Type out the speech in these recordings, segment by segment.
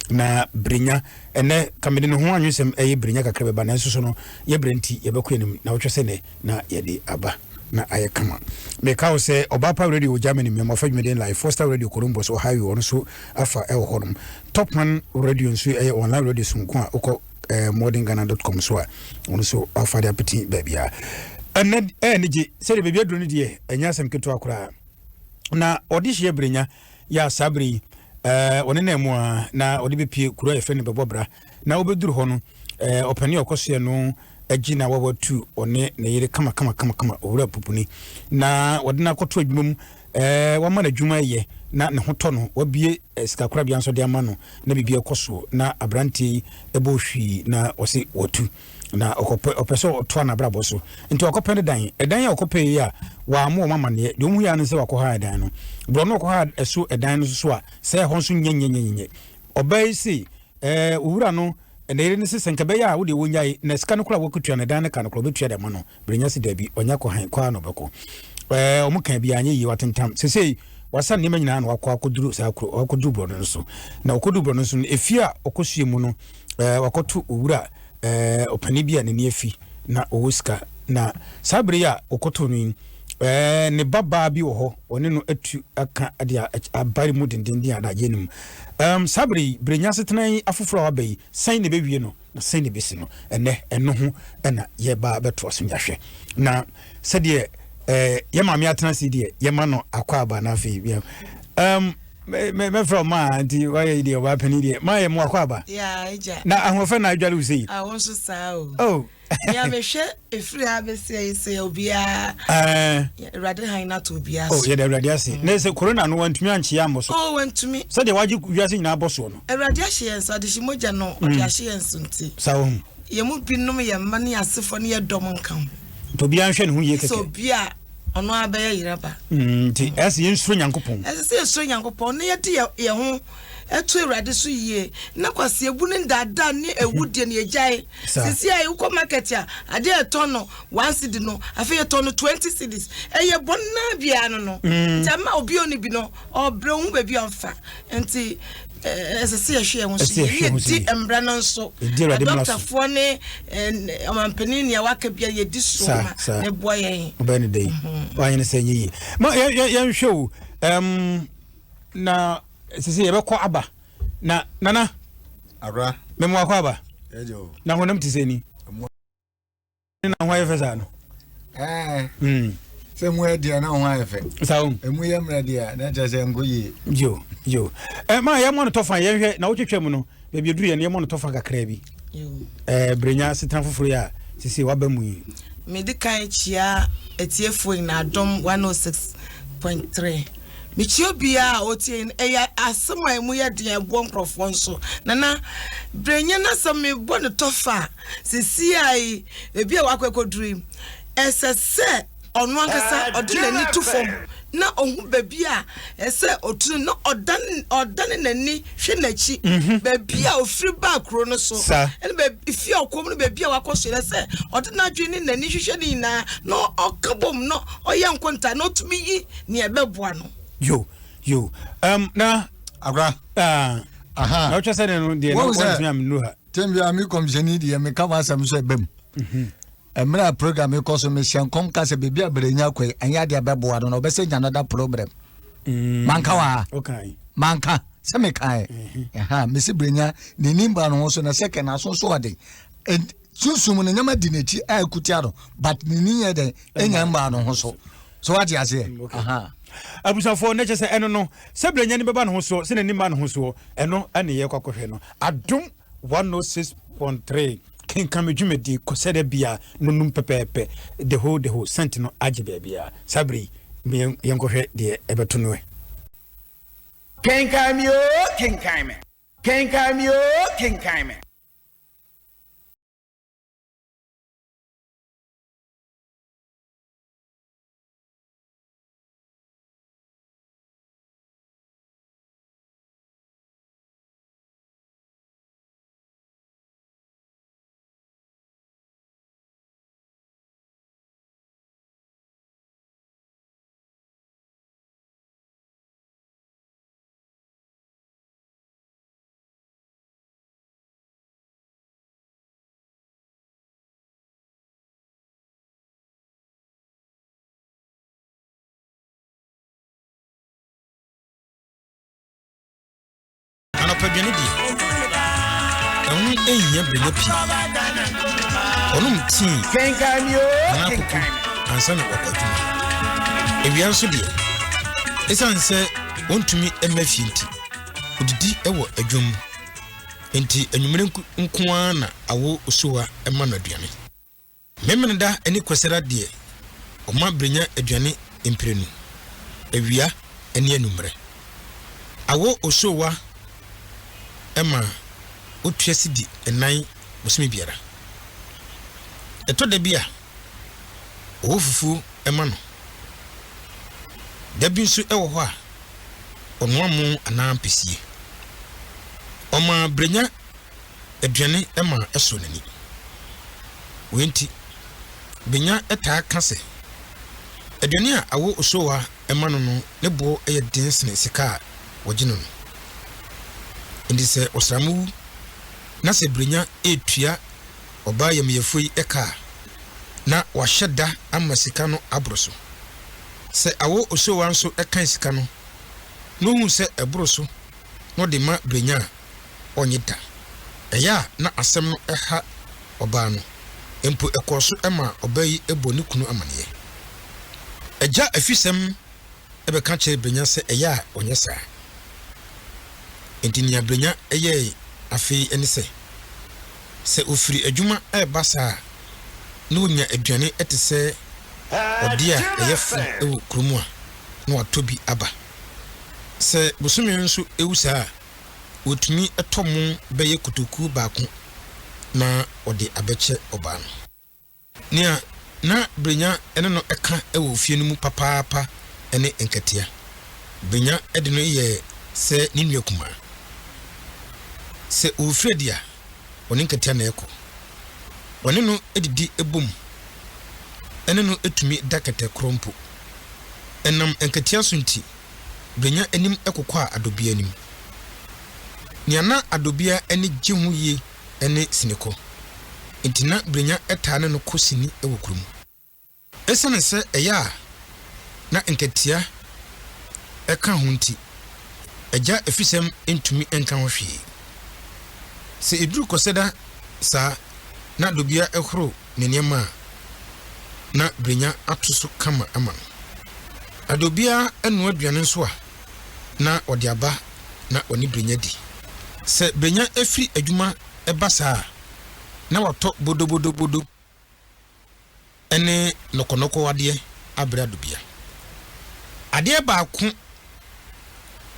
na brinya ene kamede no ho anwesem eye brinya kakra beba na so no ye brenti ye beku enim na wotwe se ne na ye di aba na aye kama me ka wo se Obapa radio Germany me mo fa dwumeden live Foster radio Colombo so highway on so afa e ho honom Topman radio nso eye online radio so nko a uko modernghana.com so a on so afa de apeti babia ene enije se de babia duro ne de enya asem keto akora na odihye brinya ya sabri one na mu a na ode bepie kuro efe ne bebobra na obeduru ho no opani okose no agina wawa 2 one na yire kama owura pupuni na wode na koto adwumam wama na dwuma ye na ne hoto no wabie sika kora bia nso de ama no na bibie koso na abranti ebohwi na wose wotu na opeso to na brabo so nti okopende dan edan ya okope ya wa mo mama ne de mu ya ne se wakoha edan no bro no koha eso edan no so a se ho nso nyenyenyenye obai si owura no na yire ne se nka be ya wo de wonyai na sika no kora wakutua na dan ne ka no kora betua de mo no brenya si dabi onya ko han kwa no beko omuka bia anye yi watentam sesei wasa ne manyina na wakọ akoduru sa akoduru bro no so na akoduru bro no so efia okosue mu no wakoto owura opani bia ne afi na owoska na sabre ya okoto no ne baba bi wo ho one no atu aka ade abari mu dendenden adaje nim sabre brenya setenan afoforo abai san ne bewie no na san ne besi no eno ho na ye ba beto so nyahwe na sede ye mama atena sidie ye ma no akwa aba na afi bia me from ma anti why idea wa pani die ma ye mo akwa aba ya eja na ahofa na adwale usi awon so sa o oh ya me hwe efri abese se obia rade han na to obia oh ye da rade ase na se corona no wantumi anche ya moso oh wantumi se de waji wiase nyina boso no rade ahye en so de shimoja no ode ahye en so nti sawo ye mu binom ye mane asefo ne ye dom nkan to bia nhwe ne ho ye keke so bia ono abaya yiraba nti ese ye nsuro nyankopon ese ye nsuro nyankopon ne ye de ye ho etu erade so yie na kwase ebu ne dada ne ewudie ne ejai sisi ai uko market a ade etono 1 cedi no afi etono 20 cedis eye bonna bia no no jama obi oni bi no obre hu ba bi onfa enti ese ye hwe ho so ye di embra no so doctor fo ne amampani ne waka bia ye di so ma ne boye obani dey wanye ne senyi ma ya show na sisi ebe kwa aba na nana ara memo akwa aba ejo na honam tiseni na ho yefesa no se mu edia na ho ayefe sawo emu ye mradia na jase ngoyi yo ma ya mo no tofa ye hwe na wotwetwa mu no be duru ye ne mo no tofa kakra bi brenya setan foforo ya sisi waba mu yi medical chia etiefo na adom 106.3 Michio bia otie eya asema emu ye de ebo nkrofo nso nana brenya na same bo ne tofa sisi ai ebi wakwekoduru esese onu ankasa odine ni tufom na ohun baby a ese otunu no odan nani hwe nachi baby a ofri back ro no so ene baby fi okom no baby a wakoso ese odina adwini nani hwehwe ni na no okabom no oye nkonta no tumi yi ne ebeboa no yo na agra aha na ocha sene no de no want me no ha tembi ami commissioni de me ka wasam so ebem emra program e koso me sian kom ka se bebia brenya kwai anya de abeboa no obese nya another problem manka wa okay manka se me kai aha me se brenya ne nimba no so na second aso so ode susum no nyama di nechi akutiaro but ne niye de enya mba no so what you say aha abusafo na chese eno no sebrenya ni beba no ho so se ne nimba no ho so eno ane ye kwakohwe no adom 106.3 Kenkan Me Jumedi kosede bia nunum pepepe the whole sentinel ajibe bia sabri yenkohwe de ebeto no Kenkan Me O Kenkan Me nipadwane die ɛho ɛnyɛ brenya pi ɔnom tii Kenkan Me On na akoko ansa na wakwadwuma ewia nso deɛ ɛsan sɛ wɔntumi ɛma fie nti odidi ɛwɔ adwom enti anwumere nkoa na awo osowa ɛma no aduane memenda ani kwasera deɛ ɔma brenya aduane mprenu ewia ani anumere awo osowa ɛma otuasi di enan bosome biara ɛtɔ da bia owo fufu ɛma no da bi nso ɛwɔ hɔ a ɔnoamu anampesie ɔma brenya aduane ɛma ɛso nani wenti brenya ɛtaa ka sɛ aduane a awo osowa ɛma no no ne bo ɛyɛ den sene sika a wɔgye no no ndi sɛ ɔsramu na sɛ brenya etua ɔbaa yɛmyɛfo yi ɛka na wahyɛ da ama sika no aboro so sɛ awo osowa nso ɛka sika no no hu sɛ ɛboro so no de ma brenya onye da ɛya na asɛm no ɛha ɔbaa no empo ɛkɔ so ɛma ɔbaa yi ɛbɔ ne kunu amaneɛ ɛgya afisɛm ɛbɛka kyerɛ brenya sɛ ɛya onye saa enti nia brenya ɛyɛ afei ɛne sɛ ofiri adwuma ɛba saa na onya aduane ɛte sɛ ɔde a ɛyɛ fo ɛwɔ kurom a na watɔ bi aba sɛ bosome nso ɛwu saa wotumi ɛtɔmo bɛyɛ kotoku baako na ɔde abɛkyɛ ɔbaa no nia na brenya ɛne no ɛka ɛwɔ fie no mu papaapa ɛne nkatia brenya ɛde no yɛ sɛ ne nua kuma sɛ ofredi a ɔne nkatia na ɛkɔ ɔne no edidi ebom ɛne no etumi dakata krompo ɛnam nkatia so nti brenya anim ɛkokɔ a adobia anim nia na adobia ani gye ho yie ɛne sinekɔ ntina brenya ɛtaa ne no kosini ɛwɔ kurum ɛsane sɛ ɛya na nkatia ɛka ho nti ɛgya afisɛm ntumi ɛnka ho hwee sɛ eduru kɔsɛda saa na adobia ɛhoro ne nneɛma na brenya ato so kama ama no adobia ɛno aduane nso a na ɔde aba na ɔne brenya di sɛ brenya efiri adwuma ɛba saa na watɔ bodobodobodo ɛne nɔkɔnɔkɔ wadeɛ abrɛ adobia adeɛ baako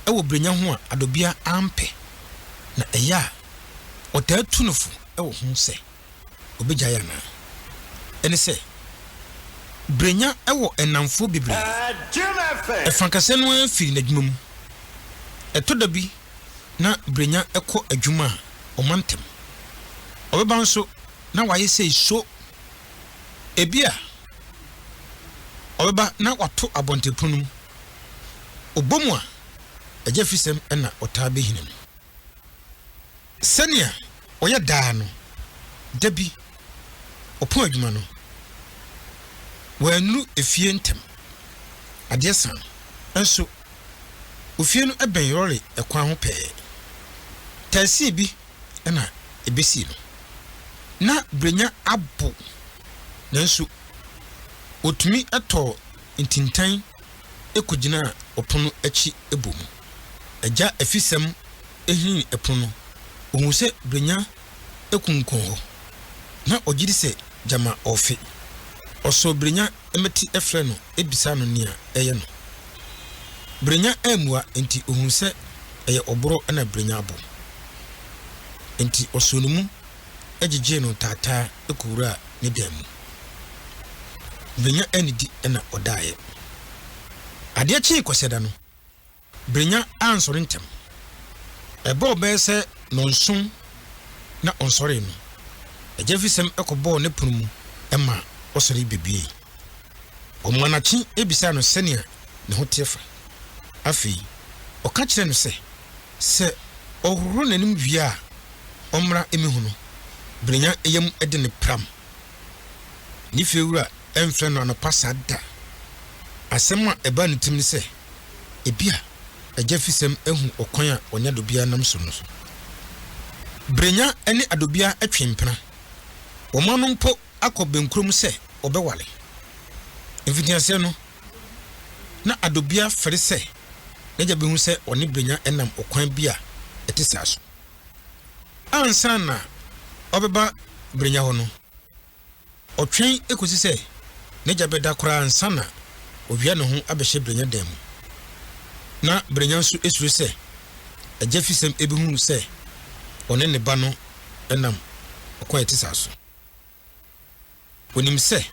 ɛwɔ brenya ho a adobia ampɛ na ɛya ɔtaa tunufo ɛwɔ ho sɛ obegya yana ɛne sɛ brenya ɛwɔ ɛnamfo bebree ɛfankasɛ no afiri n'adwuma mu ɛtɔ da bi na brenya ɛkɔ adwuma a ɔmantem ɔbɛba nso na wayɛ sɛ so ebia ɔbɛba na wato abɔntepono mu ɔbɔmu a ɛgya fisɛm ɛna ɔtaa bɛhina mu sɛnea ɔyɛ daa no da bi ɔpɔn adwuma no wɔanu efie ntem adeɛ san nso ofie no ɛbɛn yɔre ɛkwan ho pɛɛ taasi bi ɛna ebesi no na brenya abo nanso otumi ɛtɔ ntintan ekogyina ɔpono akyi ebom ɛgya afisɛm ehini ɛpono ohun sɛ brenya ekunkon hɔ na ɔgyiri sɛ jama ɔfe ɔsɔ brenya emeti ɛfrɛ no ebisa no nea ɛyɛ no brenya amua enti ohun sɛ ɛyɛ ɔboro ɛna brenya abo enti ɔsɔ no mu ɛgyegye no taataa ekowura ne dan mu brenya anidi ɛna ɔdaeɛ adeɛ kye kɔsɛda no brenya ansɔre ntem ɛbɔ ɔbɛyɛ sɛ nonson na ɔnsɔre no ɛgya fisɛm ɛkɔbɔɔ ne pono mu ɛma ɔsɔre bebie ɔmanachi ebisa no sɛnea ne ho tefa afei ɔka kyerɛ no sɛ ɔhoro n'anim wie a ɔmmra emihu no brenya eyam ɛde ne pram ne fewura ɛmfrɛ no anɔpa saa da asɛm a ɛba ne tim ne sɛ ebia ɛgya fisɛm ehu ɔkwan a ɔnya do bia nam so no so Brenya ene adobia atwempena. Omano mpo akọbenkrom se obewale. Mfitiase no na adobia fere se neja behu se oni brenya enam okwan bia etisa so. Ansa na obeba brenya ho no. Otwen ekosi se neja beda kora ansa na owia no ho abehye brenya dem. Na brenya nso esure se agya fisem ebehu se one ne ba no enam okwan etisa so. Onim se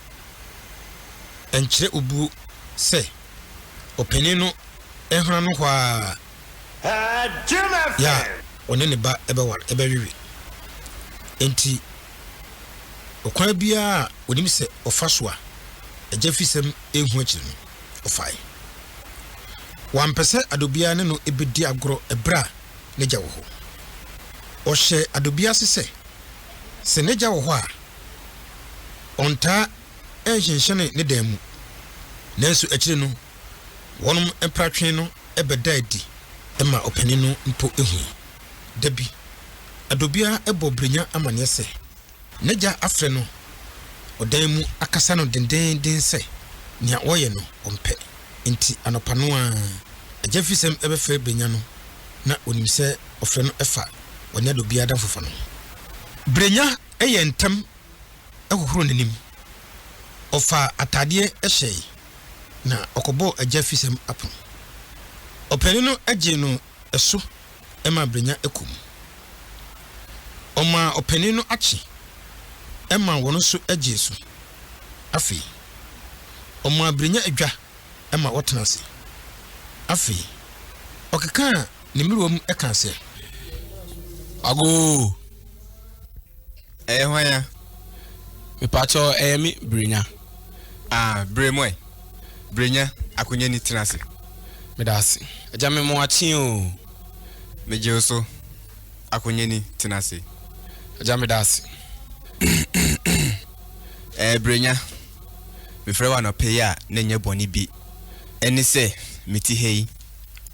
enkyere obu se openi no ehuna no hwa ya one ne ba ebewiwi enti okwan bia onim se ofaso a agya fisem ehu akyi no ofai wampese adobia ne no ebedi agoro ebra neja wo ho ohye adobia se neja wo ho a onta ehyenhyene ne demu nanso akire no wonum empratwen no ebeda adi ema opani no mpo ehu dabi adobia ebo brenya amane se neja afre no odan mu akasa no denden se nya woye no ompe enti anopano a agya fisem ebefe brenya no na onim se ofre no efa woni adobia da fofo no brenya eyentem ehohoro nanim ofa atade ehye na okobo agya fisem apon opani no agye no eso ema brenya ekum oma opani no achi ema wono so agye so afi oma brenya adwa ema wotenase afi okeka ne mirom eka se ago hwanya me pacho mi brenya bremwe brenya akonya ni tenase medasi aja me mo achi o meje oso akonya ni tenase aja medasi brenya me frewa no pay a na nya boni bi eni se meti hei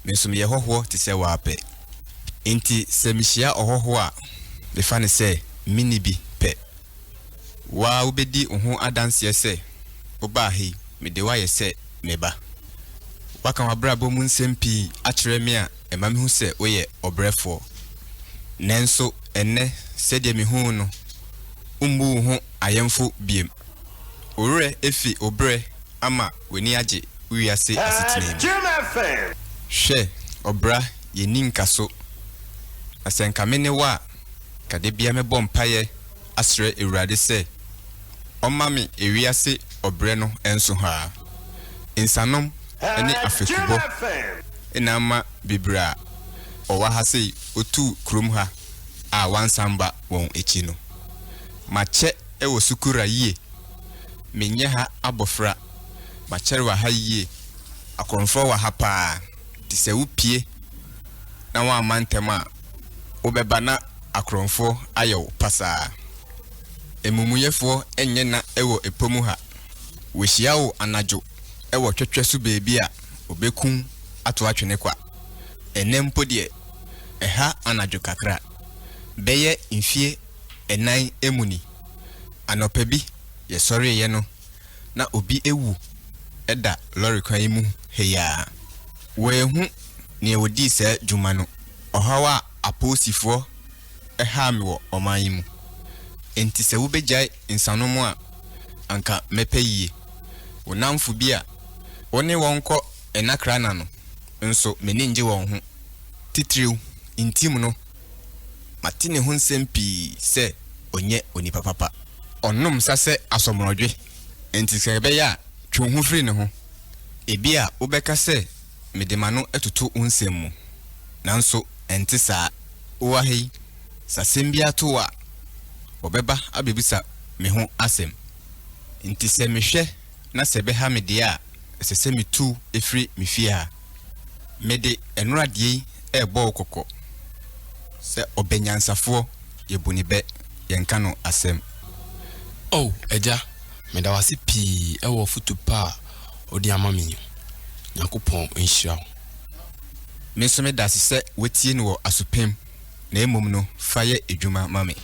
me so me ye hoho te se wa pe enti se mihia ohoho a me fa ne se mini bi pe wa ubedi ho adanse se oba hei me de wa ye se meba waka wabrabo mu nsempi akire me a ema me hu se oye obrefo nenso enne se de me hu no umbu ho ayemfo biem ore efi obre ama weni age wiase asitine hwe obra ye ninkaso asenka me ne wa kade bia me bompaye asre ewrade se omami ewiase obre no enso ha insanom ene afekubo enama bibra owa ha sei otu krom ha a wansamba won echi no mache ewo sukura yie menye ha abofra machere wa ha yie akonfo wa ha pa dise wupie na wa mantema obeba na akronfo ayo pasa emumuyefo enye na ewo epomu ha wehia anajo ewo twetwesu beebi a obekun ato atwene kwa enempo de eha anajo kakra beye mfie enan emuni anopebi ye sori ye no na obi ewu eda lorry kwan mu heya wehu ne wodi se dwuma no ohawa aposifo eha me wo oman mu enti se wo begyae insanomu a anka mepeyie wonamfo bi a woni wonko enakra na no nso meninje won ho titriu intim no matine ho nsempi se onye onipa papa onnom sase asomrodwe enti se be ya twu ho firi ne ho ebi a obeka se medemano etutu onsem mu nanso enti sa owa hei sasembia to a obeba abebisa me ho asem enti se mehwe na se be ha me dia se me tu efri me fia mede enradie ebo okoko se obenyansafo yebunibe yenka no asem oh eja me da wasi pi ewo futu pa odi amami yakopon nhia me so me da se wetie no asupem na emom no fa ye edwuma mame.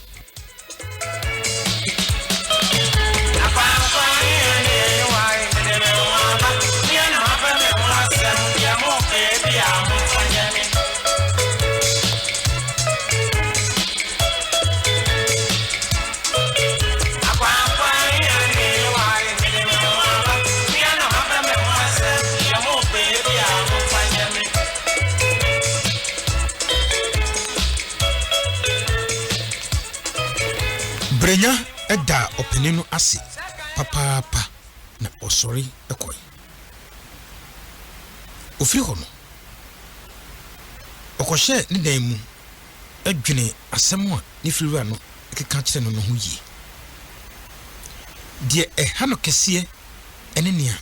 Brenya eda openinu ase papa na osori ekoi ofiri ho no okoshe ne dan mu adwene asem a ne firiwa no keka kire no ho yi de ha no kese ene nia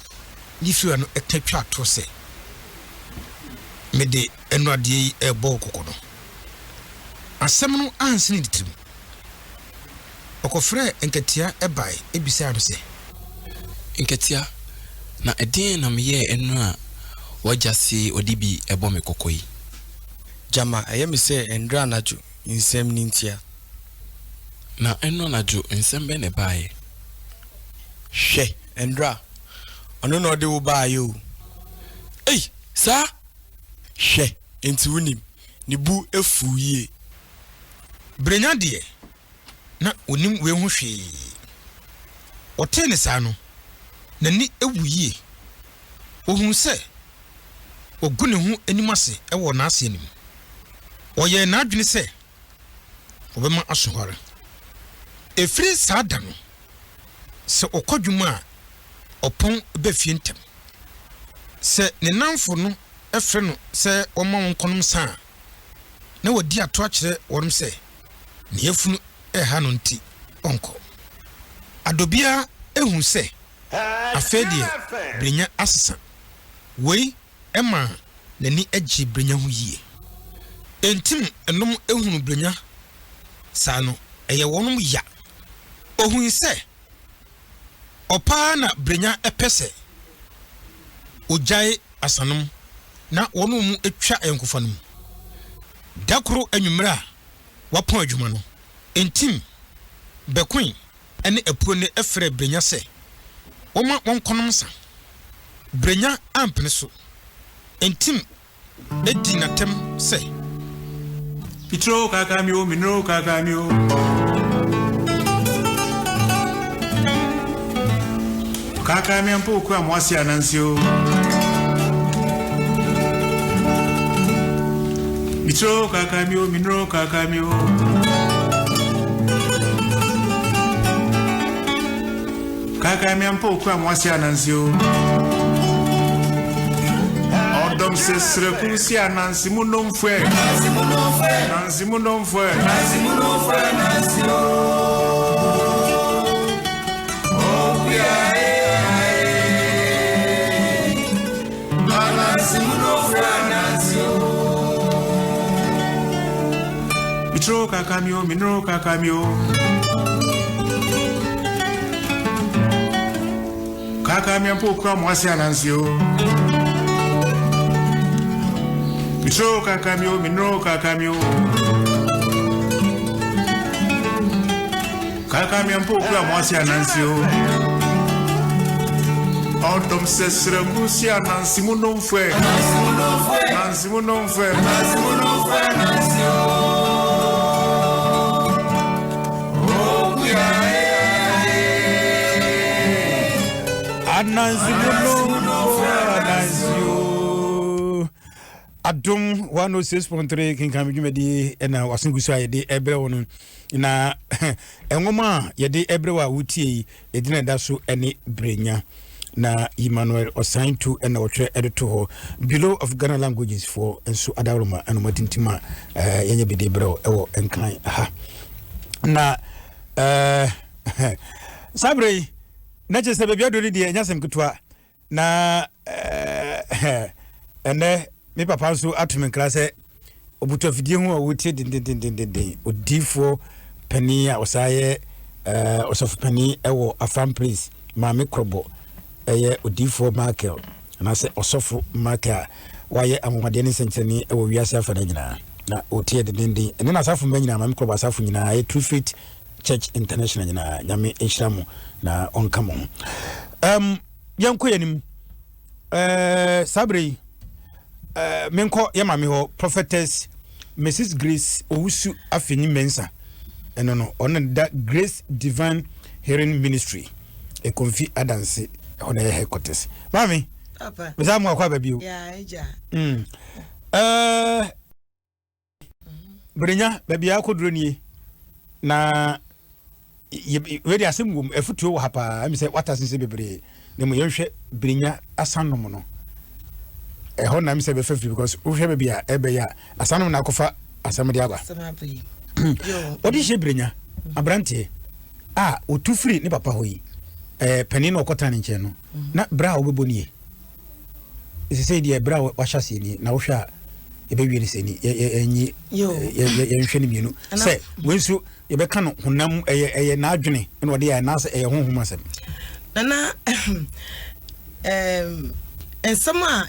ne firiwa no etatwa ato se mede eno ade ebo kokono asem no ansene ditim okofre enketia ebai ebisa no se enketia na edin na meye enu a wajasi odibi ebo me kokoi jama ayemi se endra naju insem nintia na enu naju insem be ne bae hwe endra ono no de wo bae o sa hwe enti wunim ni bu efu yie brenya de na onim we ho hwe otene sa no na ni ewuye ohun se ogune hu animase ewo na ase anim oye na adwene se obema asohore efri sada no se okodwuma a opon be fie ntem se ne namfo no efre no se oma wonkonom sa na wodi ato akire worum se ne yefunu ha no nti onko adobia ehun se afedie brenya asesa wei ema nani agi brenya ho yie entim enom ehunu brenya sa no eye wonum ya ohun se opa na brenya epese ojai asanom na wonum etwa enkofa no dakro anwumra wapon adwuma no entim bekwin ene epuo ne efre brenya se woma wonkonom sa brenya ampene so entim edi natem se Pitro kakamio minro kakamio kakamia mpo kwa mwasi anansio Pitro kakamio minro kakamio kakamia mpo kwa mwasi anansio Odom se srekusi anansi munomfwe Nansi munomfwe nansio Nansi munomfwe nansio Mitro kakamio minro kakamio Kakamia mpo kwa mwasi anansio Mitro kakamio minro kakamio Kakamia mpo kwa mwasi anansio Odom se srekusi anansi munomfwe Nansi munomfwe nansio Anansi Adom 106.3 Kenkan Me di na wasungusu ayede ebre wono na enwoma yede ebre wa wutie edina da so ene brenya na Emmanuel Osaintu na wotre edito ho below of Ghana languages for enso adaroma anomatintima yenye bede bro ewo enkan ha na sabre na chese bebia do ni de nyasem ketwa na ene me papa so atumen klase obuto fidie ho awutie den odifo pani a osaye osof pani ewo afam prince ma me krobo eye odifo Michael na se osofu Michael waye amwade ne sencheni ewo wiase afa na nyina na otie de dindi ene na asafo mbanyina ma mkro asafo nyina e True Faith Church International nyina nyame enhyiramu na onkamo yanko yanim sabre menko yamame ho prophetess Mrs. Grace Owusu Afeni Mensa no on that Grace Divine Hearing Ministry e konfi adanse on e headquarters mami papa bizamu akwa babio ya eja Brenya babia akoduro nie na we dey asem gum efutuo wo hapa am say what asense bebre ne mo yenhwe brenya asanom no ho na am say be 50 because wo hwe babia ebe ya asanom na akofa asam de aba samapi odi hye brenya abrante otufiri ne papa hoyi pani na okota ne nche no na bra obebonie ise say de bra wa hyase ni na wo hwa ebe wiere seni enyi ye nhwe ne mienu say wensu ye beka no honam eye na adwene na ode ya na say eye honhom asem nana ensama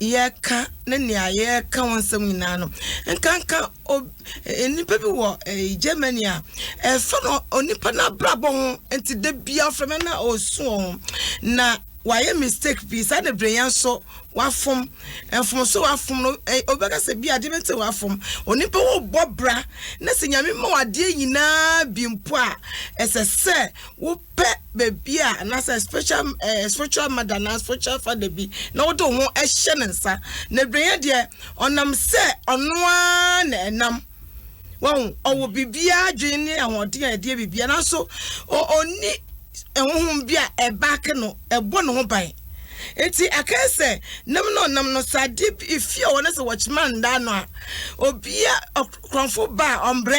ye ka ne nia ye ka wonsam nyina no nkanka enipa bi wo Germany fa no onipa na brabo ho enti de bia frema na osu na waye mistake bi sa ne brenya so wafom enfom so wafom no obeka se bia de bete wafom onipa wo bobra na se nyame ma wade nyina bi mpo a esese wo pe bebia na se spiritual mother na spiritual father bi na wo do ho ehye ne nsa na brenya de onam se onoa na enam won owo bibia dwene ahode ade bibia na so oni ehun bia back no ebo no ho ban enti akase nam no sade ifia wona se watchman da no a obia kronfo ba ombre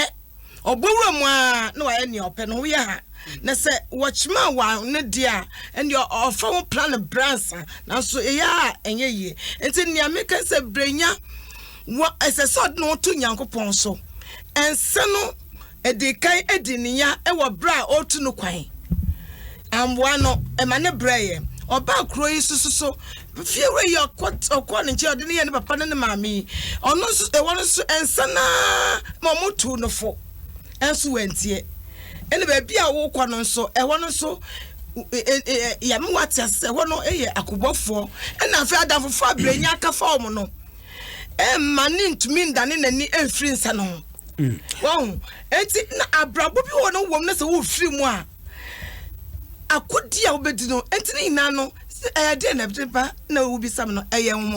obowura mu a na wa eni ope no ya ha na se watchman wa ne dia and your offer plan bransa na so ya enye ye enti nia meka se brenya wa esesod no to nyankopon so ense no edikan ediniya e wo bra otu no kwan amwano emane braye oba kro yi sususo fiewe yo okọ ne nche ode ne ye ne papa ne maami ono so e wono so ensana momutu no fo enso wentie ene ba bia wo kọ no so e wono so ya me wate se wono eye akobofo ena afi adafofo abrenya aka fa omo no mani ntumi ndane nani emfiri nsa no won enti na abrabo bi wono wom na se wo firi mu a akodia obedi no entini ina no de na beba na ubi sam no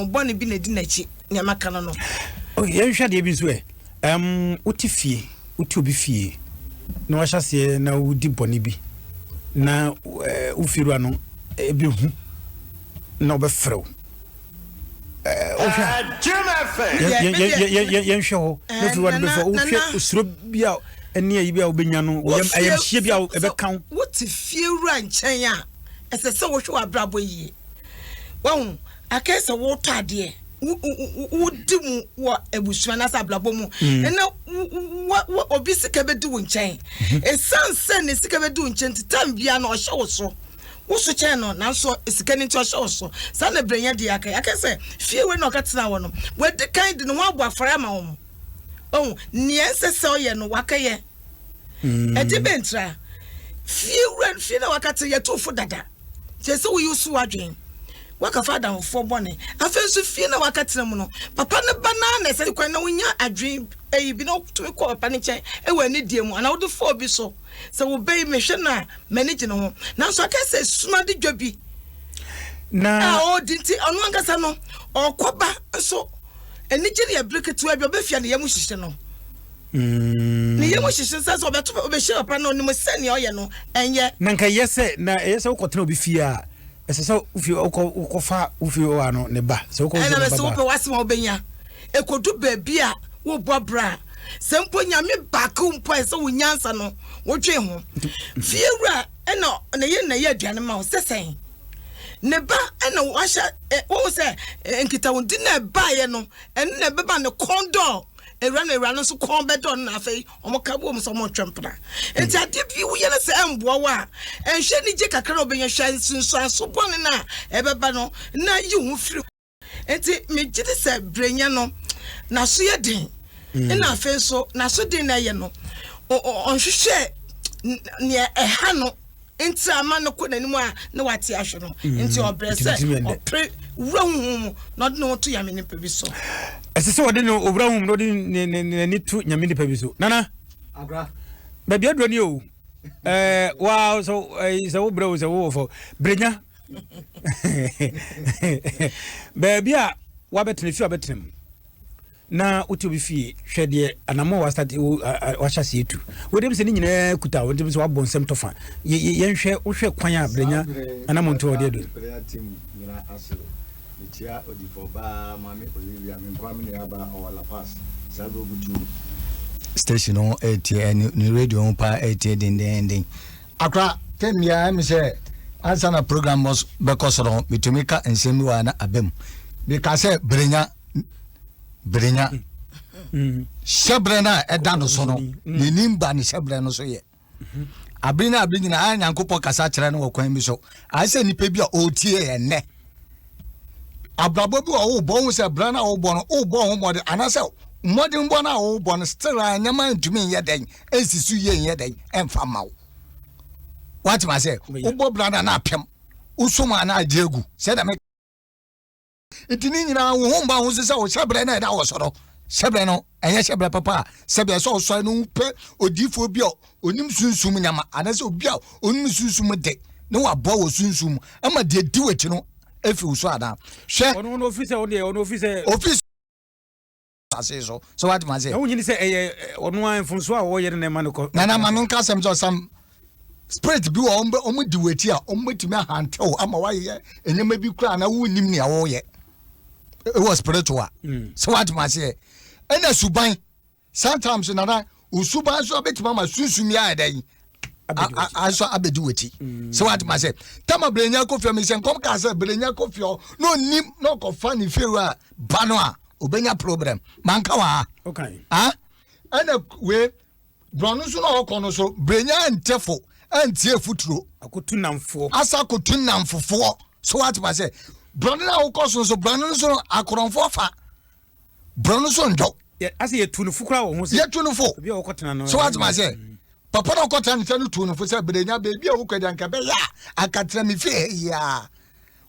boni bi na di nachi nyama kana no ye hwa de bi so uti fie uti obi fie na wa hyase na udi boni bi na ufiru ano ebi hu na obefrew ye hwa ho na firu ano befo uhwe usuro bia eni ayi bia obenya no ayam hie bia ebe kan wuti fiewura nchen a esese wo hwe abrabo yi won akese wo tade wudi mu wo ebusua na sa abrabo mu ena obi sika bedi wo nchen esanse ne sika bedi wo nchen titam bia na ohye wo so wo so chen no na so sika ni ti ohye wo so sa na brenya de akese fiewe na okatena wo no we de kind no wo aboafara ma wo niense se oye no wakaye bentra fie na wakate ye tofo dada je se wo yusu adwen waka fada ho fo bone afenso fie na wakate mu no papa ne banana se kwan na wonya adwen bi no to ko papa ne chen wani die mu ana wo de fo bi so se wo be me hwe na manage no ho na so aka se suma de dwabi na o dinti onu angasa no okoba so enigere ya breketu abi obefia ne yemu hihye no ni yemu hihye sa so obehye papa no ni mo sani oye no enye na nka yese na yese ukotena obi fia esesa ufi ukofa ufi o ano ne ba se uko na se upe wasima obenya ekodu baabi a wo bobra se mpo nyame baako mpo se wo nyansa no wo dwe ho fiewura ena na ye aduane ma wo sesen ne ba ena washa wo se nkita wo di na ba ye no en na beba ne kondo ewura no so kon bedo na afei omokabo mo so mo twempra enti ade bi wo ye na se emboa wa enhwe ni je kakra obenya hwa sunsu aso bone na ebeba no na yi hu firi enti me gide se brenya no na so ye den ina fe so na so din na ye no on hwehwe ne ha no enti ama no ko nanim a na wate ahwe no enti obrese opre wura no no to ya me nipa bi so esese wode no obra hum no de ni to nyame nipa bi so nana agra ba bia do ni o wow so obra wo so wo fo brenya ba bia wa betene fi abetenem na uti obi fie hwede anamo wa start wa hyase etu wodem se ni nyina kuta wodem se wa bonsem tofa ye nhwe wo hwe kwan a brenya anamo nto wode do Tia Odifoba, Mammy Olivia, Kwame Yaba, or La Paz, Sabo Butu. Station on 80 and new radio pa 80 in the ending. Accra, 10 years, I say, as a program was because of Mitumika and Semuana Abem. Because Brenya Shabrena at Danosono, Nimba and Shabrano so ye. Abina Abina and Copo Casatran or Quemiso. I say Nipebia OTA and ne. Abrabobi o bon se brana o bon mod anase modern bon o bon still anyama ntumi ye den esisu ye den emfa mawo what ma say ubo brana na apem usoma na ajegu se da me itini nyina wo homba ho se o shebre na da wo soro shebre no enye shebre papa sebe so so no pe odifo bi o onim sunsum nyama anase obi a onim sunsum de ne wa bo wo sunsum ama de di wachi no efi uso ada she ono office so what man say no nyini say ono anfunso a wo yere na ma no ko na ma nka sem so sam spirit bi o di weti a o metimi ahantew ama wa ye enyema bi kura na wo nim ne wo ye it was spiritual so what man say ena suban sometimes na usuban so betima ma sunsumi a dan aso abedi weti so what ma say tama brenya kofio mi sen kom ka say brenya kofio no nim no ko fani fewa bano a obenya problem manka wa okay ana we bronu so no kono so brenya ntefo antie futuro akotu namfo asa kotu namfofo so what ma say bronu na wo koso so bronu so akoronfo fa bronu so ndo asa ye tunufu kra wo ho se ye tunufu bi wo kotena no so what ma say papa no kota ntanu tunufu se brenya baby wo kweda nka be ya akatra mi fe ya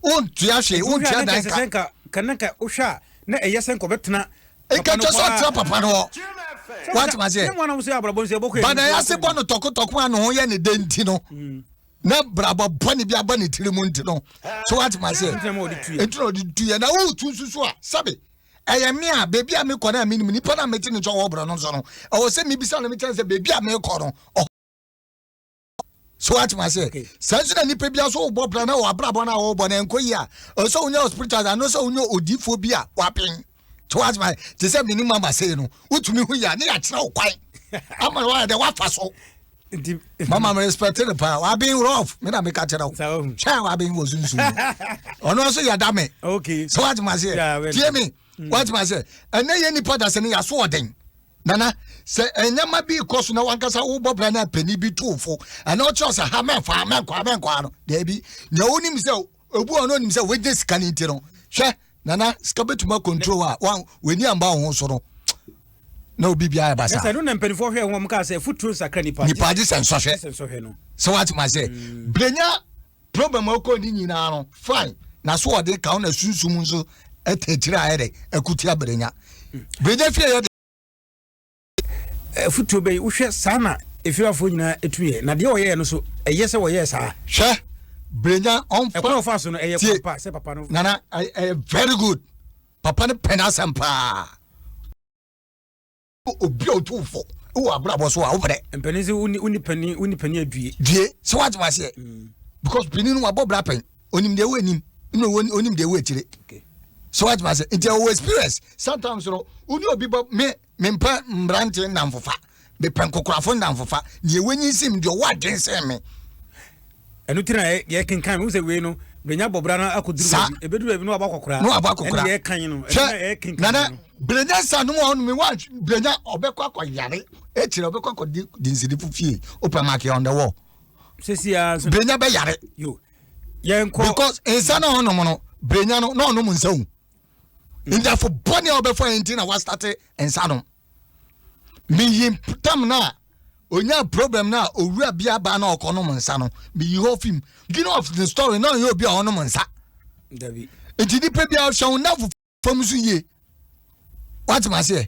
ontua hwe ontua dan ka kanaka ohwa na eyesen ko betena ekato so tra papa no what ma say nwa na so abrabon se boko bana ya se bono tokotoko anu ho ye ne denti no na brabo boni bi abani tirimu nti no so what ma say entro di tuye na wo tunsusu a sabe eye me a baby a me ko na me ni pa na me ti ni so wo bro no so no o se mi bisa na me chance baby a me ko no so what ma say sense na ni pa bia so wo bro na wo abrabo na wo bo na enkoyi a o so unya hospital na no so unya odifo bi a wapin so what ma ti se me ni mama say no utumi hu ya na ya kira wo kwan ama wa de wa fa so mama me respect the power wa being rough me na me ka kira wo sha wa being wo sunsun ono so ya da me okay so what ma say hear me what ma say ene ye ni pada se ne ya so oden nana se enyama bi koso na wankasa wo bobra na pani bi tofo ana o chose ha men fa men kwa no de bi nya onim se obu ono onim se we just kan nti no hwe nana skabetuma control a weni amba ho so no na obi bia ba sa yes I don't empenifo hwe ho mka say futuro sakra nipa di senso hwe no so what ma say brenya problem o ko ni nyina no fine na so ode ka na sunsum nso etetira ayede akutia brenya brenya fie futuro be uhwe sana efiafo nyina etuye na de oyeye no so eyese woye sa hwe brenya on fa no fa so no eye papa se papa no nana very good papa ne penasampa obi otufo wo abrabo so a wo bre empenisi uni pani adue die so what ma say because pini no abobra pen onim de we nim no onim de we tire okay so what ma say it your experience sometimes no uni obi me mpa mbrante namfofa be pen kokorafo namfofa ye wenyi sim de wa den se me enu tira ye kenkan me say we no brenya bobra na akoduru ebeduru ebi no abakokora no abakokora ye kan no ye kenkan nana brenya sa no on me wa brenya obekwa akoyare etire obekwa akodi dinsidi fufie open market on the wall sesia brenya be yare yo ye nko because insana ono no brenya no no nsawu inda for boni obefo enti na wa start ensano me yim tam na onya problem na owura bia ba na okono monsa no me yi ho film beginning of the story na you bia ono monsa David enti di pe bia show na fom so ye what ma say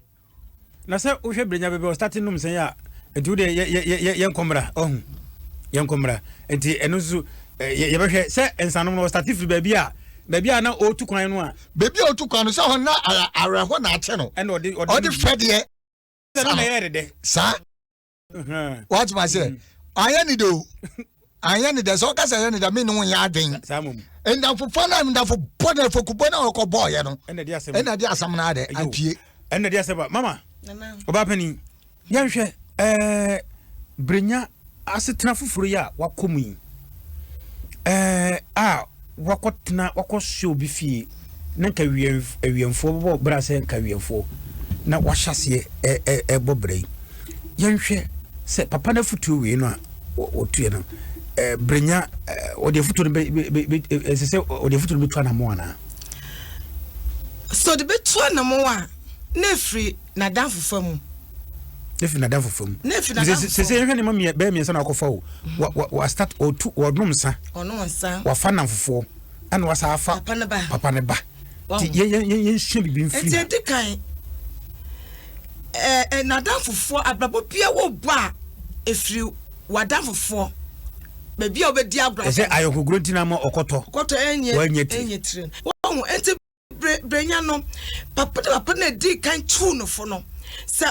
na se wo hwe brenya bebe o starting num sen ya enti de ye nkomra ohun ye nkomra enti eno su ye behwe se ensanom no starting free baabi na o tu kwan no a baabi o tu kwan no se ho na areho na ache no ene odi fede se na ye de sa what ma say anya ni do anya ni de so ka say ni da me no nya adwen sa mom enda fo na enda fo bona fo ku bona o ko boy no ene dia asam na de apie ene dia se ba mama nana oba pani ya hwe brenya asetena fufuru ya wakomu yi wakotena wakosho bi fie na nka wiemfo bo bra se nka wiemfo na wahyase bobrei yenhwe se papa na futu we no a otue no brenya ode futu no se ode futu no betwa na mo ana so de betwa na mo a na free na danfo famu nefi na danfo famu se yenhwe ne mamie ba mi se na akofa o wa start o tu o dum sa ono nsa wa fa na fofo ana wasa afa papa ne ba yen hwe bibi mfiri enti kan na danfo abrabo bia wo bo a efiri wa danfo baabi a obedi agro ese ayokogro ntina ma okoto enye tire wo enti brenya no papa na di kan tu no fo no se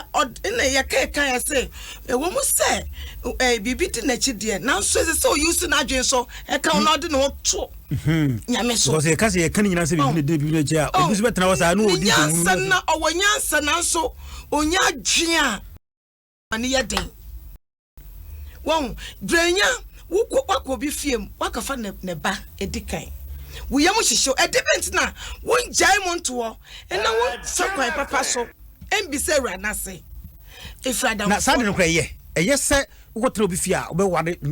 na ye kan ya se wo mu se bibi di na chi de na so se o use na adwen so kan no de no to nyame so so se ka se ye kan nyina se bibi de bibi na chi a obusu betena wasa na odi ko mu na owanyansa na so onya adwen a ani ye den won brenya wo kwakwo bi fiem wakafa ne ba edikan wo yam hihyo edebent na won jai monto na won sakwan papa so embise ranase ifrada na sade no kwaye eye se wokotra obi fie a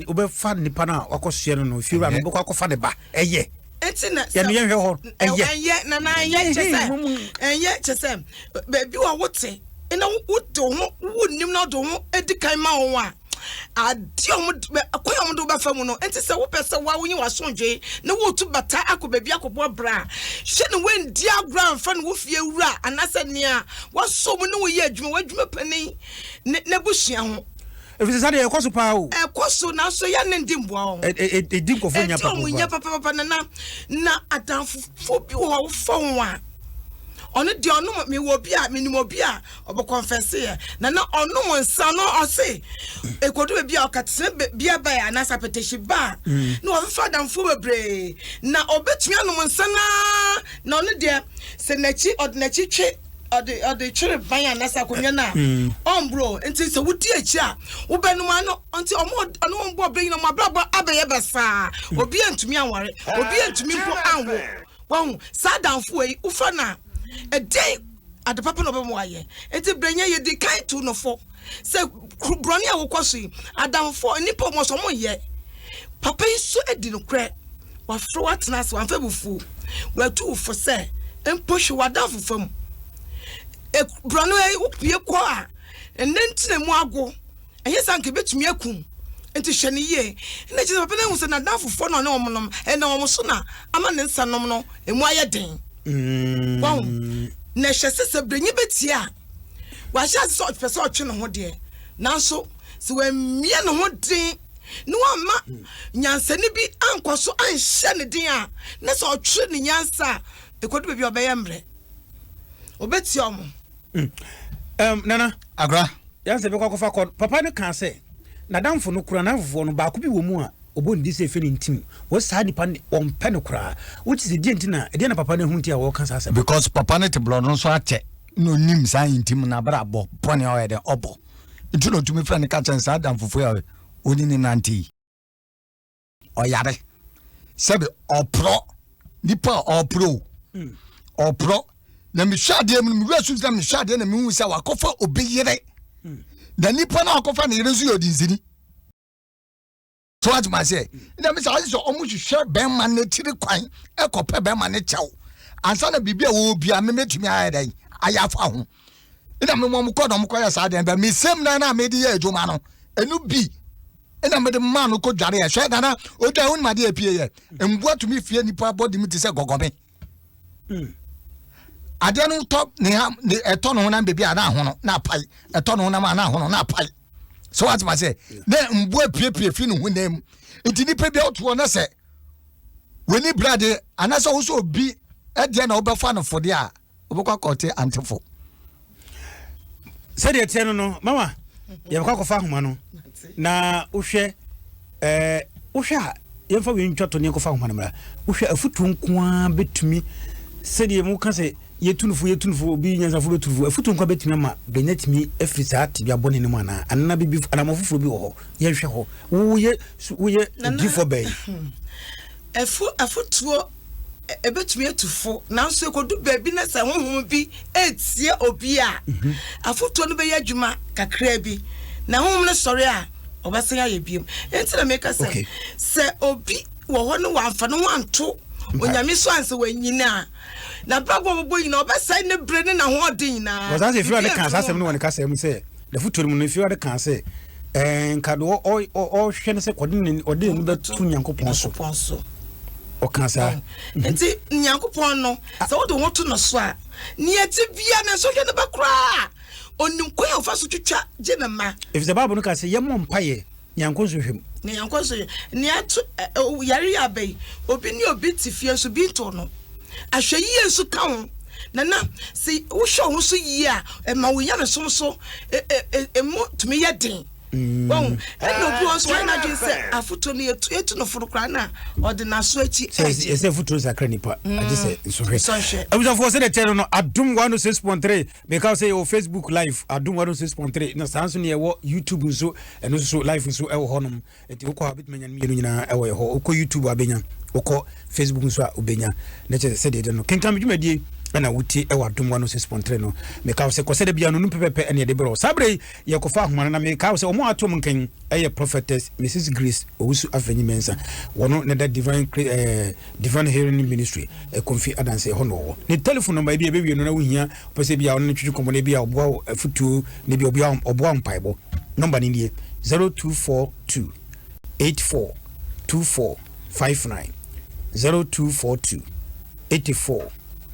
obe fa nipa na wakosue no fiura no boko akofa ne ba eye enti na ye no ye hwe ho eye na ye chese bebi wa wote na wodo ho wonnim na do ho edikan ma ho a adiom akoyom do ba famu no enti se wo pese wa wonyi wasonje na wo tu bata akobabi akobo bra hye ne wendi agran fa ne wo fie wura anase nia wasom ne wo ye adwuma wadwuma pani ne buhia ho efise sade ekoso pa o ekoso na so ya ne ndimboa ho edi nkofo nya papa munya papa na adanfo bi wo fa ho a ono de ono me wo bi a minimo bi a obo confess ye na ono monsa no ose ekodu bi a okatse bi aba ya na sapeteshi ba no wo fa damfo bebre na obetumi ano monsa na ono de se nachi odnachi twe ode twere ban ya na sakonwa na ombro enti se wudi achi a wo benum ano enti ono ombo bring na mo abrabo abaye besa obi antumi anware obi antumi mpo anwo won sadamfo yi ufa na a day at the papa no be moye enti brenya ye di kan tu no fo se broni a wo kwaso adamfo nipa mo so mo ye papa yi so edi no kre wa fro watna so anfa bufu wa tu fo se empohwe wadamfo fam broni e upie ko a enentina mu ago enye sanke betumi akum enti hwene ye na je papa na hu se na damfo fo no na omnom na omso na ama ne nsanom no emu aye den wow na hwese se brenyi betia wa hya so pese otwe no ho de nanso se wa mie no ho den no ama nyansani bi ankoso anhye ne den a na se otwe ne nyansa ekodu bi obeye mbre obetia omo nana agra yanse be kwakofa kon papa ne kan se na damfo no kura na vvo no ba ko bi wo mu a obo ndi se fe ne ntim wo sa nipa on pe no kura which is the ntina e na papa ne hunti a wo kan sa se because papa ne te blood no so ache no nim sa ntim na bra bo pone o ye de obo nti no tumi fra ne ka chen sa damfo ya oni ni nanti o yare sebe opro nipa opro na mi hwade mu mi wesu na mi hwade na mi hu sa wakofa obeyere da nipa na wakofa na yere zu yodinzini so what ma say ina me say so omu hwehwe ben man na tiri kwan ekope ben man na chew ansa na bibia wo bia me metumi ayadan ayafa ho ina me mo ko no mo ko ya sa den ba me sem na me di ye adwuma no enu bi ina me de man ko dware ya hwe na o da hun ma de apie ye mbu atumi fie nipa body mi ti se gogome ade no top ne ha eto no na bebi ana ho no na pai eto no na ma na ho no na pai so what ma say na mbu apie fi no hu nem nti nipa bi oto na se weni brade anasa wo so obi ade na obefa no fode a obekwa kote antefo said it no mama ye kwa kofa homa no na wohwe wohwe yemfa wi ntwato ne kofa homa no mara wohwe afutu nkoa betumi said ye mu ka se yetunufu obi nyansa betunufu afutu nkoa betumi ma benyatimi afisa atibia bone ne mu ana anna bibi anamofoforo bi wo ye hwe ho wo ye gifo bay afutuo ebetumi etufo nanso ekodu baabi na sa honhom bi etie obi a afutuo no be yadwuma kakra bi na honhom no sori a obasen aye biem enti na make se obi wo ho no wanfa no wanto onyame so anse wanyina na brabo bobo nyina obasa ne brene na ho odin na was say if you are the cancer sem no one ka sem say the futuo no if you are the cancer nkado o hwe ne se kodin odin be tu nyankopon so o cancer enti nyankopon no se wo do hoto no so a ne ati bia na so hwe ne bakra onim kwa ofa so twitwa je na ma if the bible no ka say yemo mpaye nyankon so hwem ne nyankon so ne atu yare abai obi ni obi tifie so bi to no ahwe yie so ka ho na si wo hwe ho so yie a ma wo yame som so mo tumi ye den bon no bi so na dwen se afoto ne etu no furu kra na ordinaso achi se futuo sakra nipa ade se so hwe abuja for say the channel no Adom 106.3 because say your Facebook live Adom 106.3 na sanso ne wo YouTube nso eno so live nso e wo honom enti wo ko habit manya mienu nyina e wo ye ho ko YouTube abenya wo ko Facebook nso a obenya na che se de no Kenkan Me dwumadie ana wuti e wa Adom 106.3 no me ka se ko se de bia no pepepe ene de bro sabre ye ko fa ahoma na me ka se omo atom nkan e prophetess Mrs Grace owusu afenyi mensa wono ne da divine healing ministry e konfi adanse ho no ne telephone number bia be no na wuhia pese bia wono twetwe komo ne bia obo afutu ne bia obo ampaibo number ni die 0242 84 2459 0242 84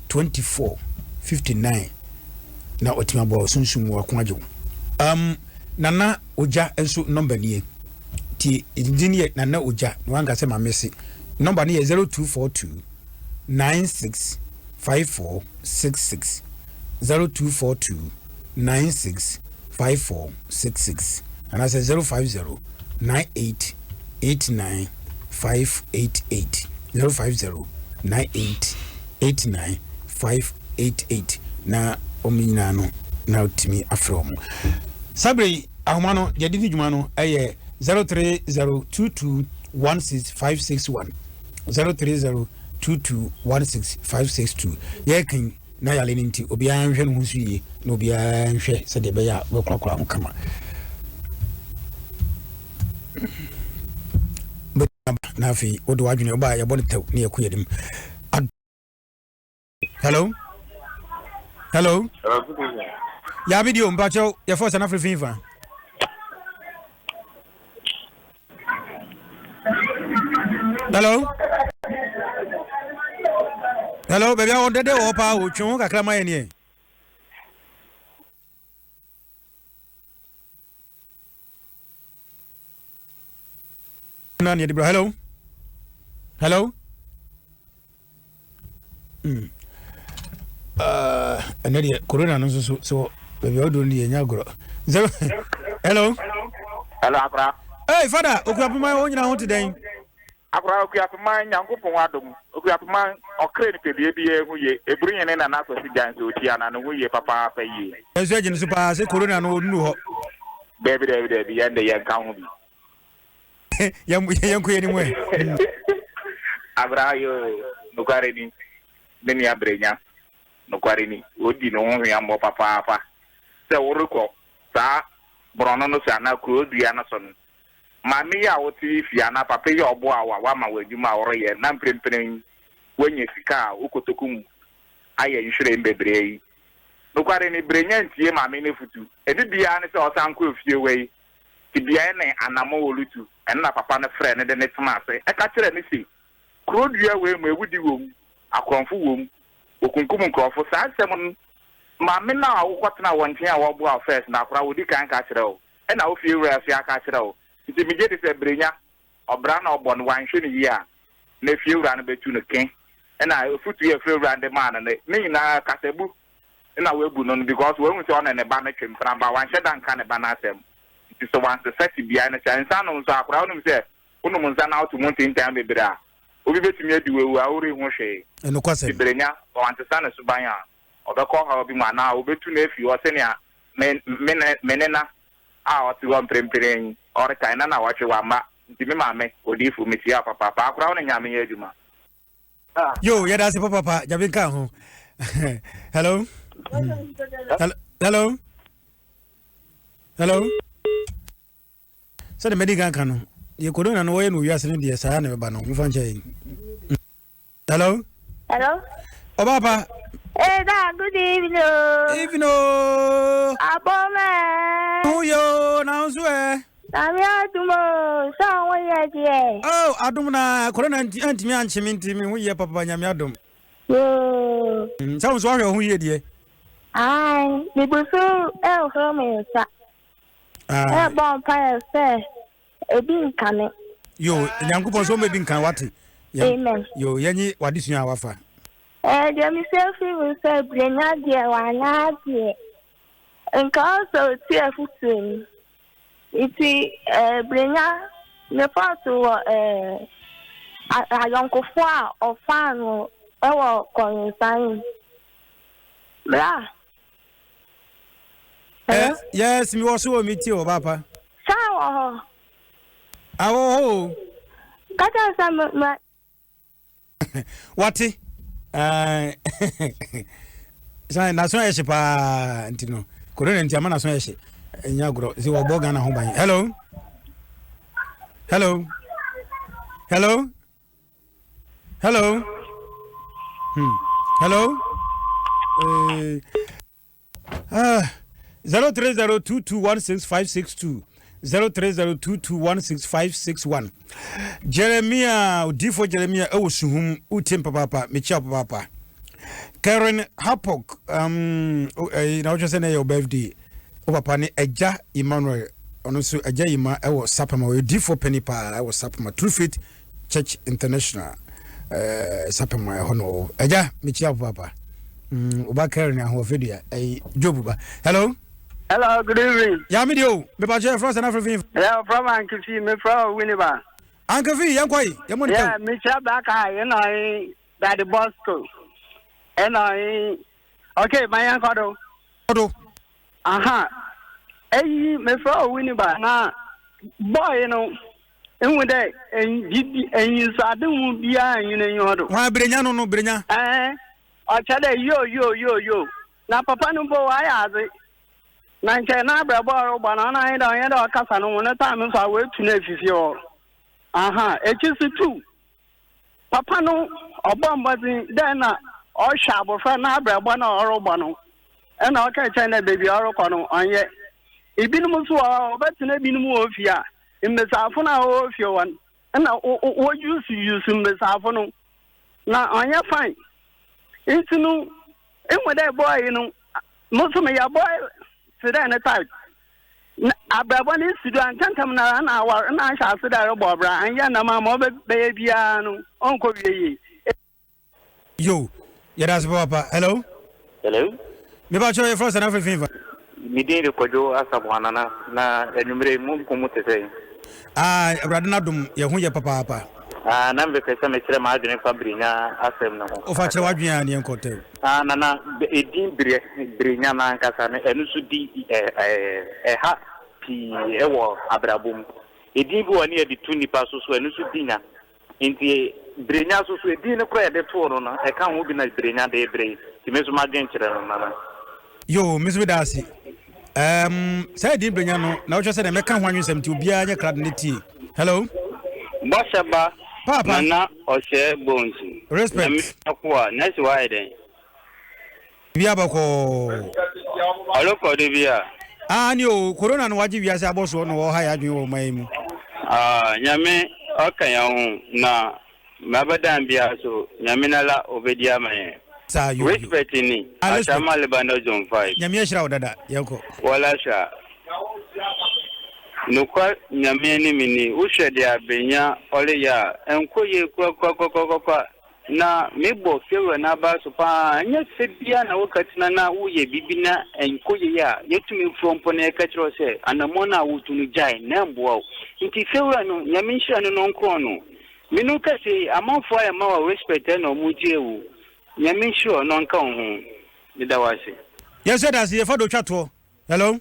2459 na otimabo sunsumu akwajo nana oja enso number nie ti engineer nana oja no anga se mamesi number nie 0242 965466 0242 965466 and I say 050 9889 588 050 9889 588 na ominyina no na utimi afrom sabre ahoma no de di dwuma no eye 0302216561 0302216562 yekin na yale nti obi anhwe no nsu yi na obi anhwe se de be ya bekrakra ho kama na fi odo adwene oba ya bonitaw ne yakuyedim. Hello. Ya video mpacho ya force na Afrififa. Hello, baby, I dede o pa o chun kakra ma ye ni. Nani de hello. Another corona no so baby I don't need nyagoro. Hello, Akra. Hey father, okuyapuma wo nyina ho today. Akra okuyapuma Nyankopon adom. Okuyapuma okre ni pebie bie hu ye. Eburu yen na na kwasi ganse otia na no hu ye papa fa ye. Enso agye so pa se corona no nu ho. Baby yende yen kan hu bi. Yam kuye ni mwe. Akra yo nukare ni neni abrenya. Nukare ni odi no hu ya mbo papa. Se woruko sa brono no sa na ku odi ana so no. Mami ya woti fia na papa ya obo awa wa ma wadwuma wore ye na mprempren wanye sika ukotokum aye nhwere mbebre yi no kware ni brenya ntie ma me ne futu edi bia ne se osanko ofie wei ti bia ne anamo wolutu na papa ne frɛ ne de ne tena ase e ka kyerɛ ne si krodua wei mu ewudi wom akonfo wom okunkum nkrofo saa asɛm ma me na awokɔtena wɔnten a wɔbo a first na akora wodi kan ka kyerɛ o e na ofie wura afia ka kyerɛ o nti me gye de sɛ brenya obra na obɔ no wanhwe ne yi a na fie wura no betu no ken e na futu ye fie wura de ma na ne nyina kasabu e na webu no because we hu sɛ ɔna ne ba na twem fra ba wanhwe dan ka ne ba na asɛm nti so wan sɛ bia na kyɛ nsa no nso akora wonim sɛ wonom nsa na auto montintan bebre a obi betumi adi wewu a wori hu hwe eno kwasɛ brenya wan sɛ na suban a obekɔ ha obi ma na obetu na efi o sɛ nea menena a ɔte wɔ mprempren ɔreka na watwe wa ma nti me maame odifu metia papa akora wo na nyame yɛ adwuma yo yɛda se papa jabinka ho hello hello sɛ de medigan ka no ye corona no wɔyɛ no wiase no deɛ saa na bɛba no mfa nkyɛ hello o papa good evening. Abome. Oh yo, now so Nami adumo, so we ye. Oh, adum na corona anti me anchimi me hu ye papa nyame adum. Yo. So so ahwe hu ye de. Ai, mi busu e ho me sa. Ah. E bon pa se. E bi nkane. Yo, nyankopon so me bi nkan wate. Amen. Yo, yenyi wadisua wafa. The myself will say, Brenya, dear, one idea. And also, tearful to it. Brenya, the part to a young coffin or fan or consign. Blah. Yes, me also meet you, Papa. Shower. Oh, got us some. What? Sai na so yɛhye pa ntino corona ntiama na so yɛhye enya gro si wo boga na ho ban hello hello 0302216562 0302216561 Jeremiah Udifo Jeremiah Osuhum utim papa mecha papa Karen Hapok na just say your birthday o papa ni Eja Emmanuel ono so Eja Ima e wo Sapama Udifo penipa e wo Sapama True Faith Church International Sapama hono Eja mecha papa oba Karen ahofedia Jobuba hello. Hello, good evening. Yamidio, me ba je France na African. Yeah, from Uncle Fee, me from Winneba. Uncle Fee, yan kwai, ya monita. Yeah, me cha back you know, by the Bosco. And okay, my uncle. Odo. Aha. Hey, me from Winneba. Na boy, you know, and with that, and you saw the moon behind you know. Why Brenya no Brenya? I tell you, na papa no boy, I have it. Nanke na brabo banana ida ida kasa no na time so we tu na fifio aha echisi tu papa no obombazin den na o sha abofra na brabo na orobo no e na o ka che na baby orokọ no onye ibinum so obeti na binum ofia mmesafo na ofio wan na o use mmesafo no na onye fine itinu enwede boy no mo so me ya boy Sudan type. Abrabon is Sudan, Tantam na our na shall sit there, Barbara, and Yana Mamma Babyano, Uncle Ye. Yo, Yadas Papa, hello? Hello? Maybe I'll show you first and everything. Midin Kojo as a banana, na enumerate mum commutate. Ah, Radnadum, Yahuya Papa. Ah, number Pesame Margin Fabrina, Asem. Of a Chawagian and Cotel. Ah, Nana, a deep Brignana Casan, and Sudi, a hat, a war, Abrabum. A deep one near the Tuni Passos, and Sudina. In the Brignasus, a dinner prayer, the Torona, I can't open a Brigna de Bray, the Miss Margin. Yo, Miss Vidasi. Say, deep Brignano, now just said I can't want you some to be a cradnity. Hello? Boshaba. Papa, na o share bones. Respect. Akwa, next why then. bia bako alo ko de bia ani o corona no waji wiase aboso no wo ha ya dwen o mai mu nyame aka ya hu na mabadan bia so nyame na la obedia man sa you respect ni atama le bando zone 5 nyame ehira odada yeko wala sha nukwa nyame ni mini uhwede abenya ole ya enkoye kwa na mebo fewe na ba so pa nya sebia na wakatina na uye bibina enkoye ya yetumi frompo na ekatro se anamona wutunu jai na mboa nti fewe no nyame nhira no nko no minu kase amanfo ya ma wa respect na omujiewu nyame nhira no nka ho ni dawase yes that's ye fado twato hello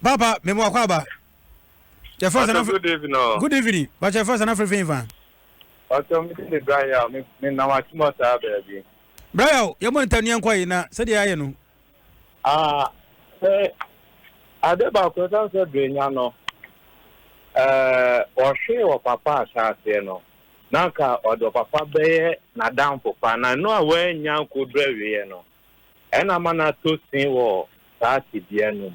Baba, me mo akwaba. Your first and good evening. Good evening. But your first and African fan. Me the Brian, me na wa timo ta baby. Brian, you want to nyan kwai na said ya no. Ade ba ko ta se Brenya no. O hwe o papa asase no. Nanka odo papa be na dampo pa na no a we nyan ko drewe no. Ena mana to sin wo ta ti bia no.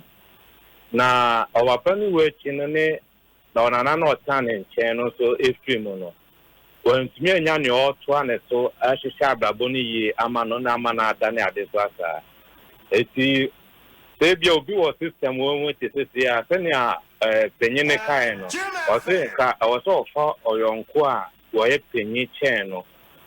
Na awapani we chinene na onana na otan nchen no so efrim no wantumi anya ne oto ane so ahihya abrabo ni yi ama no na ama na adane ade so asa eti sebia obi wo system wo mu tete ya senia penyene kai no o se ka o so fa oyonko a wo ye penyi chen no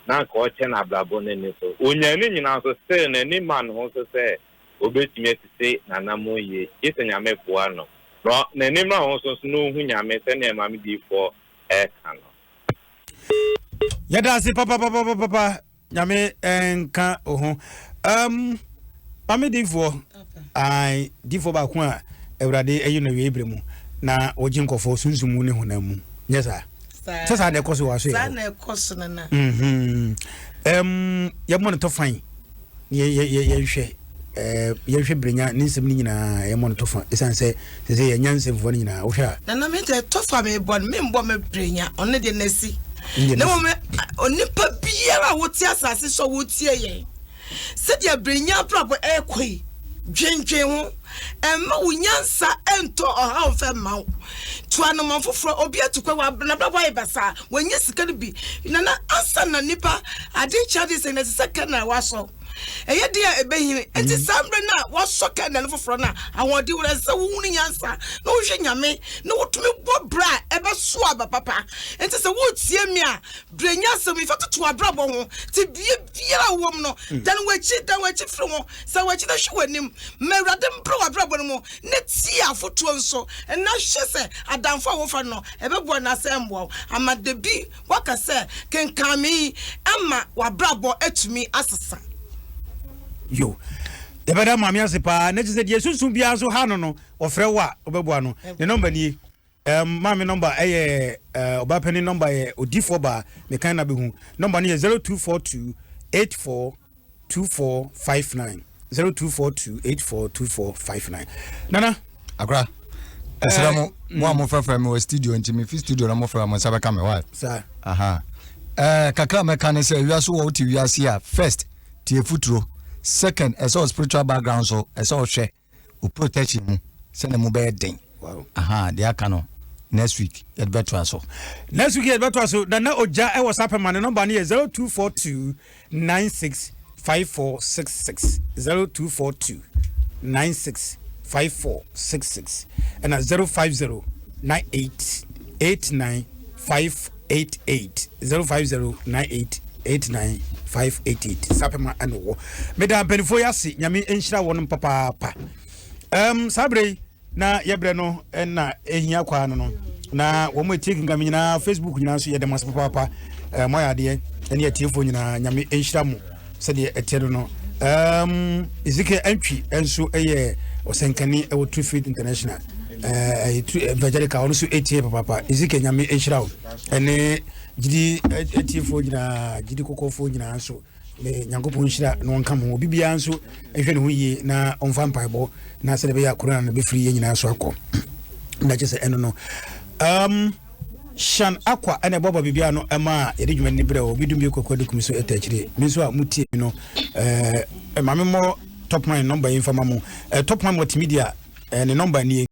na ka o chen abrabo ni so onyani nyina so se na ni man ho so se obetime tete na namoye yesenya mepoa no no na nimra ho so no hu nyame se na ma me di for kano Yada si papa nyame enka oho pame di for ai di for ba ko a ewrade eyi no we bremu na oji nkofo sunsumu ne honamu nyesa sasa de koso wa so sa na koso na ye mo to fan ye hwe yehwe brenya ninsem ni nyina ye mo to fan esanse se ye nyansem fo ni nyina wo hwa na me te to fa me bon me mbo me brenya onne de nasi na mo me onipa biara woti asase so wotie ye se de brenya prabo ekoi dwendwen ho emma wunyansa ento oha ofa ma to anoma foforo obi atukwa wa na brabo ye basa wanya sika no bi na asa na nipa ade chade se na second na waso eye dia ebehin enti sambre na wasoka na foforo na awodi wura se wunu nyansa na wo hwe nyame na wotumi bo bra ebe so aba papa enti se wotie mi a brenya se mi fatoto abrabo ho ti biara wom no dan wachi firi ho se wachi na hwe wanim mewrade mpro abrabo no mo ne ti afoto nso na hwe se adamfo wofa no ebe bo na se mbo amadebi waka se kenkan me ama wabrabo atumi asesa yo de bada mami asepa na je de sunsun bia so ha no ofre wa obeboa no the number ni mami number obapeni number odifo ba me kan na be hu number ni 0242 842459 0242 842459 nana akra esramo mo amofrafra me studio ntimi fi studio na mofra mo sabeka me wa sa aha kakra me kan say wiaso wo ti wiase a first tie futuro second as all spiritual background so as all share o protection mu se na mu be den wow aha they aka no next week it better so na oja e WhatsApp man number ni 0242 965466 0242 965466 and 050 9889 588 050 9889 588 sapema anwo meda benfo yase nyame enhira won papa sabre na yebre no na ehia kwa no na wo mo etiki ngam nyina Facebook nyina so yede mas papa mo ya de ene etiefo nyina nyame enhira mu se de etero no izike antwi enso eye osenkani ewo Trifid International evangelical ono so etie papa izike nyame enhira wo ene gidi etiefo nyina gidi kokofo nyina so le nyankopon nhira no nka mo bibia nso ehwe ne ho yie na onfa mpaebo na se de be ya corona na be free nyina so akọ na je se eno no Shan Aqua and a Boba Bibiano, Emma, Edwin Nibro, we do be Cocoducum so attached. Miss Muti, a mamma top line number in Famamo, a top one multimedia and a number near.